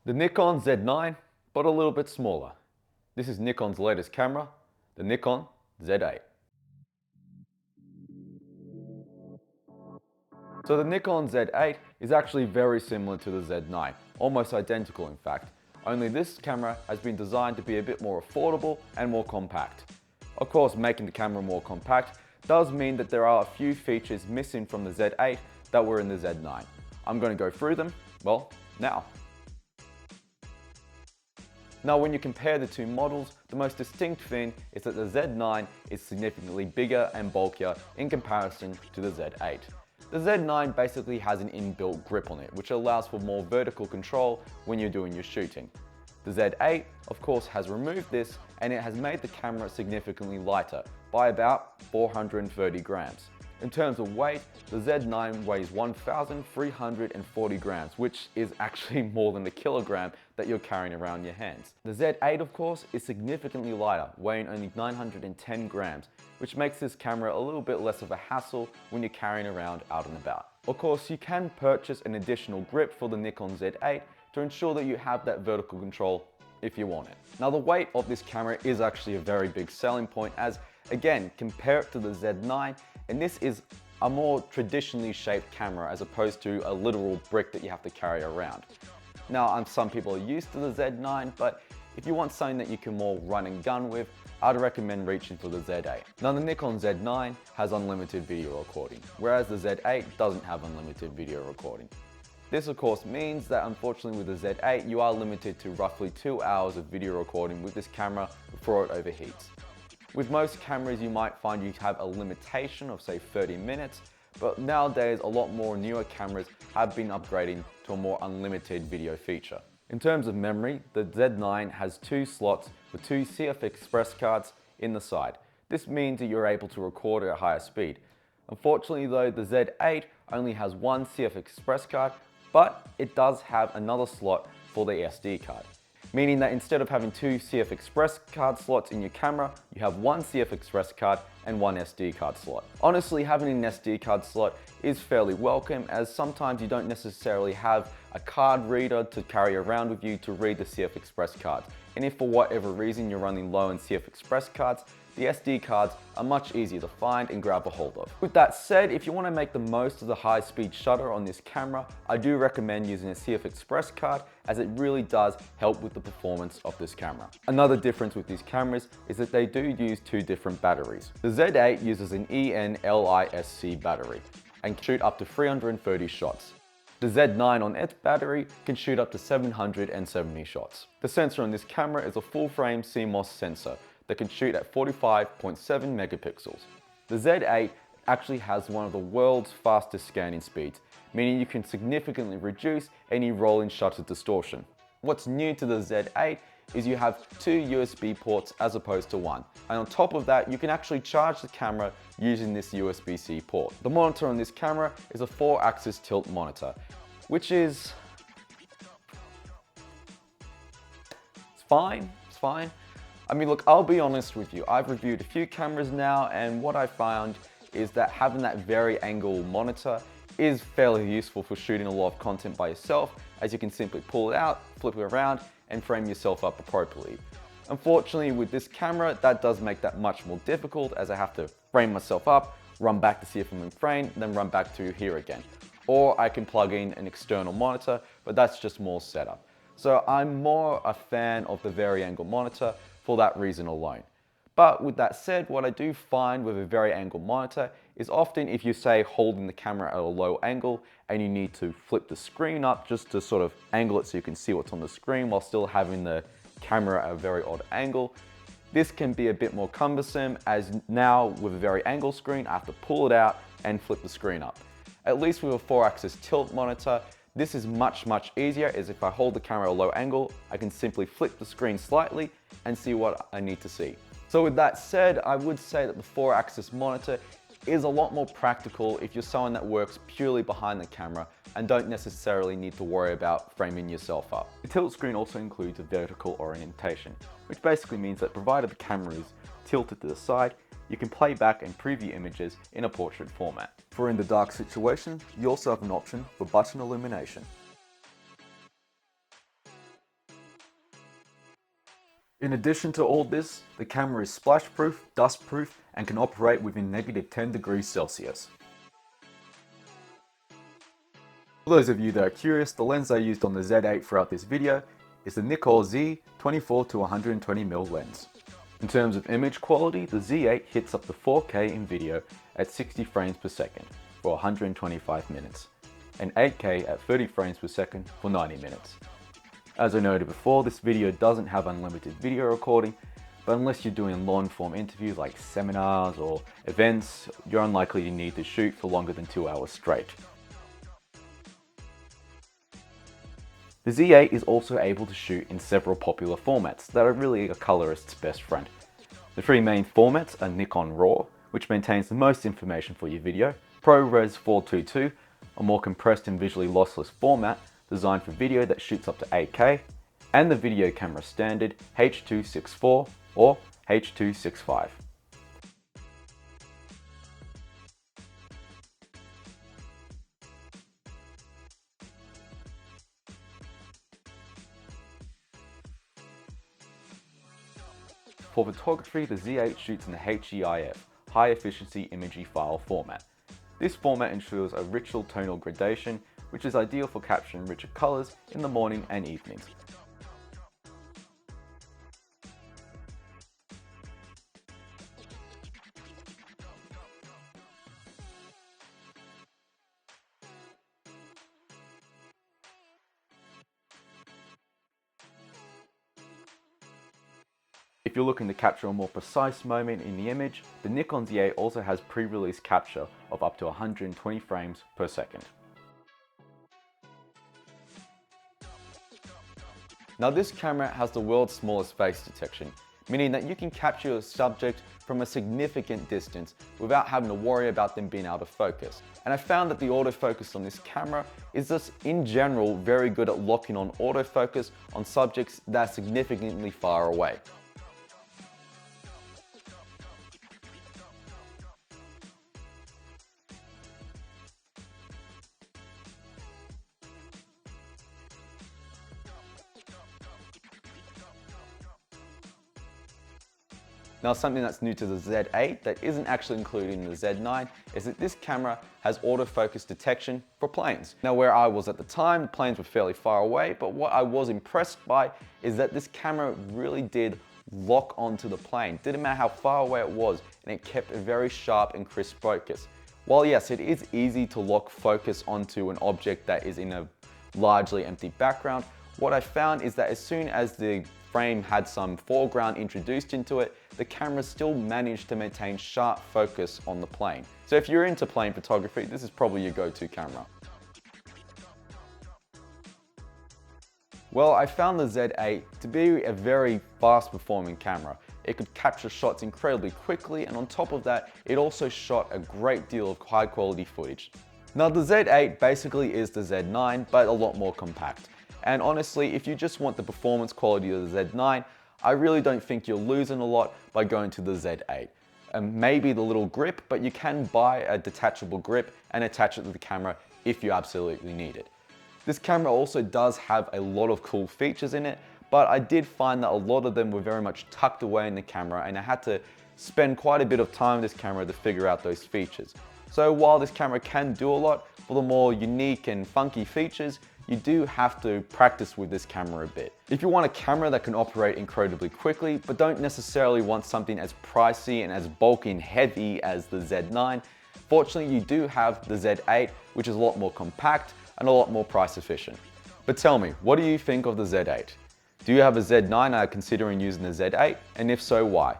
The Nikon Z9, but a little bit smaller. This is Nikon's latest camera, the Nikon Z8. So the Nikon Z8 is actually very similar to the Z9, almost identical in fact, only this camera has been designed to be a bit more affordable and more compact. Of course, making the camera more compact does mean that there are a few features missing from the Z8 that were in the Z9. I'm going to go through them, well, now. Now when you compare the two models, the most distinct thing is that the Z9 is significantly bigger and bulkier in comparison to the Z8. The Z9 basically has an inbuilt grip on it, which allows for more vertical control when you're doing your shooting. The Z8, of course, has removed this and it has made the camera significantly lighter by about 430 grams. In terms of weight, the Z9 weighs 1,340 grams, which is actually more than a kilogram that you're carrying around your hands. The Z8, of course, is significantly lighter, weighing only 910 grams, which makes this camera a little bit less of a hassle when you're carrying around out and about. Of course, you can purchase an additional grip for the Nikon Z8 to ensure that you have that vertical control if you want it. Now the weight of this camera is actually a very big selling point as, again, compare it to the Z9, and this is a more traditionally shaped camera as opposed to a literal brick that you have to carry around. Now, some people are used to the Z9, but if you want something that you can more run and gun with, I'd recommend reaching for the Z8. Now the Nikon Z9 has unlimited video recording, whereas the Z8 doesn't have unlimited video recording. This of course means that unfortunately with the Z8 you are limited to roughly 2 hours of video recording with this camera before it overheats. With most cameras you might find you have a limitation of say 30 minutes, but nowadays a lot more newer cameras have been upgrading to a more unlimited video feature. In terms of memory, the Z9 has 2 slots for 2 CF Express cards in the side. This means that you're able to record at a higher speed. Unfortunately though, the Z8 only has 1 CF Express card, but it does have another slot for the SD card. Meaning that instead of having 2 CF Express card slots in your camera, you have 1 CF Express card and 1 SD card slot. Honestly, having an SD card slot is fairly welcome as sometimes you don't necessarily have a card reader to carry around with you to read the CF Express cards. And if for whatever reason you're running low on CF Express cards, the SD cards are much easier to find and grab a hold of. With that said, if you want to make the most of the high-speed shutter on this camera, I do recommend using a CF Express card as it really does help with the performance of this camera. Another difference with these cameras is that they do use 2 different batteries. The Z8 uses an ENLISC battery and can shoot up to 330 shots. The Z9 on its battery can shoot up to 770 shots. The sensor on this camera is a full-frame CMOS sensor that can shoot at 45.7 megapixels. The Z8 actually has one of the world's fastest scanning speeds, meaning you can significantly reduce any rolling shutter distortion. What's new to the Z8 is you have 2 USB ports as opposed to 1. And on top of that, you can actually charge the camera using this USB-C port. The monitor on this camera is a 4-axis tilt monitor, which is... It's fine. I mean, look, I'll be honest with you. I've reviewed a few cameras now, and what I found is that having that vari-angle monitor is fairly useful for shooting a lot of content by yourself, as you can simply pull it out, flip it around, and frame yourself up appropriately. Unfortunately, with this camera, that does make that much more difficult, as I have to frame myself up, run back to see if I'm in frame, then run back to here again. Or I can plug in an external monitor, but that's just more setup. So I'm more a fan of the vari-angle monitor for that reason alone. But with that said, what I do find with a vari-angle monitor is often if you say holding the camera at a low angle and you need to flip the screen up just to sort of angle it so you can see what's on the screen while still having the camera at a very odd angle, this can be a bit more cumbersome as now with a vari-angle screen I have to pull it out and flip the screen up. At least with a 4-axis tilt monitor, this is much easier, as if I hold the camera at a low angle, I can simply flip the screen slightly and see what I need to see. So with that said, I would say that the 4-axis monitor is a lot more practical if you're someone that works purely behind the camera and don't necessarily need to worry about framing yourself up. The tilt screen also includes a vertical orientation, which basically means that provided the camera is tilted to the side, you can play back and preview images in a portrait format. For in the dark situation, you also have an option for button illumination. In addition to all this, the camera is splash proof, dust proof, and can operate within -10 degrees Celsius. For those of you that are curious, the lens I used on the Z8 throughout this video is the Nikon Z 24 to 120mm lens. In terms of image quality, the Z8 hits up to 4K in video at 60 frames per second for 125 minutes, and 8K at 30 frames per second for 90 minutes. As I noted before, this video doesn't have unlimited video recording, but unless you're doing long form interviews like seminars or events, you're unlikely to need to shoot for longer than 2 hours straight. The Z8 is also able to shoot in several popular formats that are really a colorist's best friend. The three main formats are Nikon RAW, which maintains the most information for your video, ProRes 422, a more compressed and visually lossless format designed for video that shoots up to 8K, and the video camera standard H.264 or H.265. For photography, the Z8 shoots in the HEIF, High Efficiency Imagery File format. This format ensures a richer tonal gradation, which is ideal for capturing richer colors in the morning and evenings. If you're looking to capture a more precise moment in the image, the Nikon Z8 also has pre-release capture of up to 120 frames per second. Now this camera has the world's smallest face detection, meaning that you can capture a subject from a significant distance without having to worry about them being out of focus. And I found that the autofocus on this camera is just in general very good at locking on autofocus on subjects that are significantly far away. Now something that's new to the Z8 that isn't actually included in the Z9 is that this camera has autofocus detection for planes. Now where I was at the time, planes were fairly far away, but what I was impressed by is that this camera really did lock onto the plane. Didn't matter how far away it was, and it kept a very sharp and crisp focus. While yes, it is easy to lock focus onto an object that is in a largely empty background, what I found is that as soon as the frame had some foreground introduced into it, the camera still managed to maintain sharp focus on the plane. So if you're into plane photography, this is probably your go-to camera. Well, I found the Z8 to be a very fast performing camera. It could capture shots incredibly quickly, and on top of that, it also shot a great deal of high quality footage. Now the Z8 basically is the Z9, but a lot more compact. And honestly, if you just want the performance quality of the Z9, I really don't think you're losing a lot by going to the Z8. Maybe the little grip, but you can buy a detachable grip and attach it to the camera if you absolutely need it. This camera also does have a lot of cool features in it, but I did find that a lot of them were very much tucked away in the camera, and I had to spend quite a bit of time with this camera to figure out those features. So while this camera can do a lot, for the more unique and funky features, you do have to practice with this camera a bit. If you want a camera that can operate incredibly quickly, but don't necessarily want something as pricey and as bulky and heavy as the Z9, fortunately you do have the Z8, which is a lot more compact and a lot more price efficient. But tell me, what do you think of the Z8? Do you have a Z9 and are considering using the Z8? And if so, why?